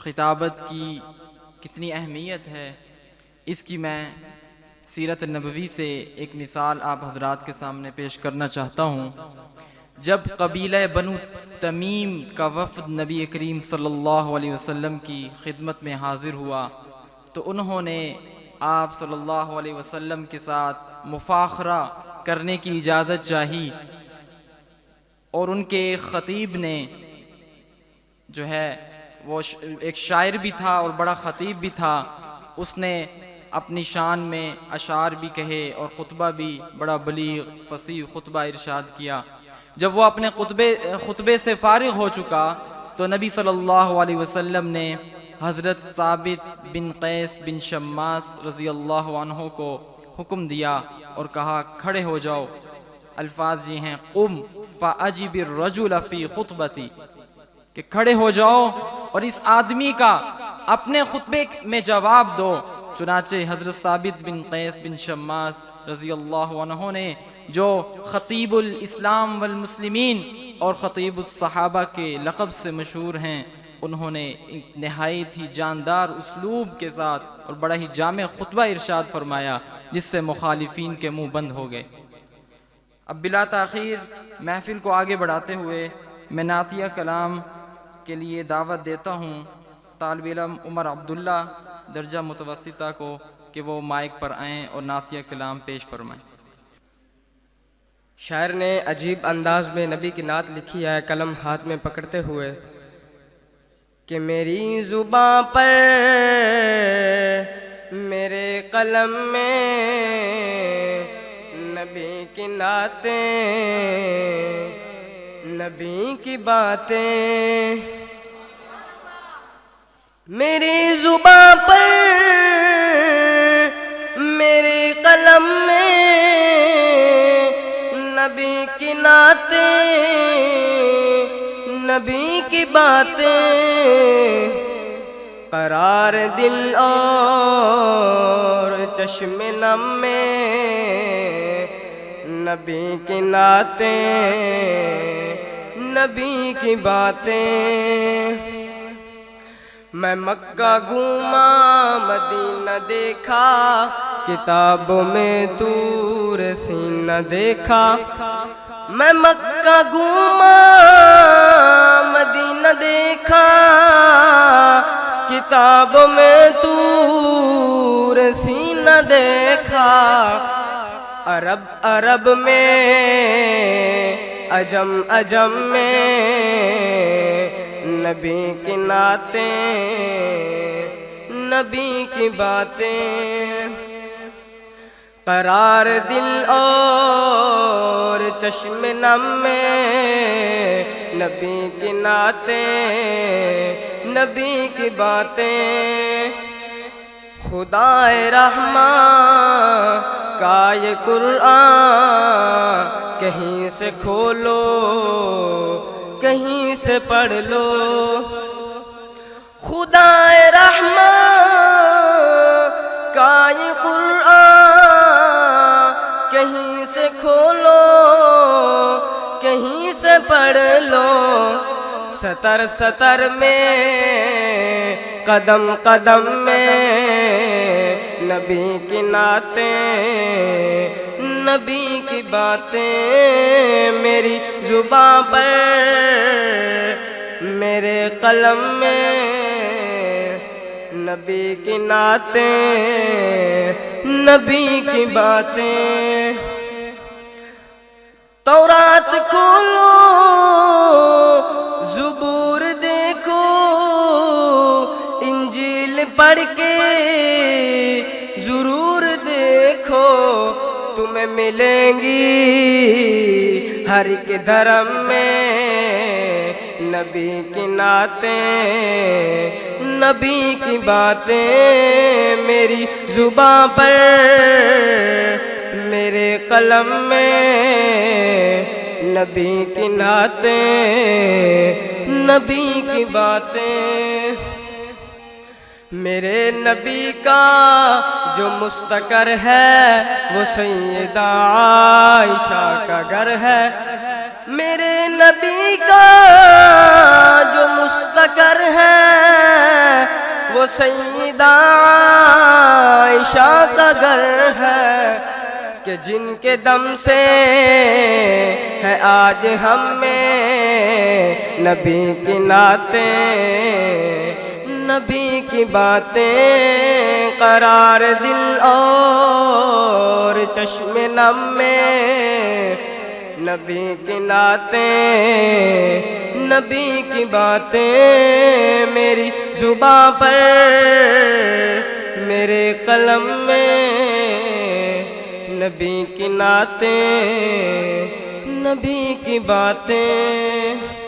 خطابت کی کتنی اہمیت ہے، اس کی میں سیرت نبوی سے ایک مثال آپ حضرات کے سامنے پیش کرنا چاہتا ہوں۔ جب قبیلہ بنو تمیم کا وفد نبی کریم صلی اللہ علیہ وسلم کی خدمت میں حاضر ہوا تو انہوں نے آپ صلی اللہ علیہ وسلم کے ساتھ مفاخرہ کرنے کی اجازت چاہی، اور ان کے خطیب نے جو ہے وہ ایک شاعر بھی تھا اور بڑا خطیب بھی تھا، اس نے اپنی شان میں اشعار بھی کہے اور خطبہ بھی بڑا بلیغ فصیح خطبہ ارشاد کیا۔ جب وہ اپنے خطبے سے فارغ ہو چکا تو نبی صلی اللہ علیہ وسلم نے حضرت ثابت بن قیس بن شماس رضی اللہ عنہ کو حکم دیا اور کہا کھڑے ہو جاؤ۔ الفاظ یہ ہیں قم فاجب الرجل فی خطبتی، کہ کھڑے ہو جاؤ اور اس آدمی کا اپنے خطبے میں جواب دو۔ چنانچہ حضرت ثابت بن قیس بن شماس رضی اللہ عنہ نے، جو خطیب الاسلام والمسلمین اور خطیب الصحابہ کے لقب سے مشہور ہیں، انہوں نے نہایت ہی جاندار اسلوب کے ساتھ اور بڑا ہی جامع خطبہ ارشاد فرمایا، جس سے مخالفین کے منہ بند ہو گئے۔ اب بلا تاخیر محفل کو آگے بڑھاتے ہوئے میں نعتیہ کلام کے لیے دعوت دیتا ہوں طالب علم عمر عبداللہ درجہ متوسطہ کو کہ وہ مائک پر آئیں اور نعتیہ کلام پیش فرمائیں۔ شاعر نے عجیب انداز میں نبی کی نعت لکھی ہے قلم ہاتھ میں پکڑتے ہوئے کہ میری زباں پر میرے قلم میں نبی کی نعتیں، نبی کی باتیں، میری زباں پر میرے قلم میں نبی کی نعتیں، نبی کی باتیں، قرار دل اور چشم نم میں نبی کی نعتیں، نبی کی باتیں۔ میں مکہ گھوما مدینہ دیکھا، کتابوں میں طور سینہ دیکھا۔ میں مکہ گھوما مدینہ دیکھا، کتابوں میں طور سینہ دیکھا۔ عرب عرب میں عجم عجم میں نبی کی نعتیں، نبی کی باتیں، قرار دل اور چشم نم میں نبی کی نعتیں، نبی کی باتیں۔ خدائے رحمان کا یہ قرآن کہیں سے کھولو کہیں سے پڑھ لو، خدائے رحمان کا یہ قرآن کہیں سے کھولو کہیں سے پڑھ لو۔ سطر سطر میں قدم قدم میں نبی کی نعتیں، نبی کی باتیں، میری زباں پر میرے قلم میں نبی کی نعتیں، نبی کی باتیں۔ تورات کھولو زبور دیکھو، انجیل پڑھ کے ضرور دیکھو، تمہیں ملیں گی ہر ایک دھرم میں نبی کی نعتیں، نبی کی باتیں۔ میری زباں پر میرے قلم میں نبی کی نعتیں، نبی کی باتیں۔ میرے نبی کا جو مستقر ہے وہ سیدہ عائشہ کا گھر ہے، میرے نبی کا جو مستقر ہے وہ سیدہ عائشہ کا گھر ہے کہ جن کے دم سے ہے آج ہم میں نبی کی نعتیں، نبی کی باتیں قرار دل اور چشم نم میں، نبی کی نعتیں، نبی کی باتیں میری زباں پر میرے قلم میں، نبی کی نعتیں، نبی کی باتیں۔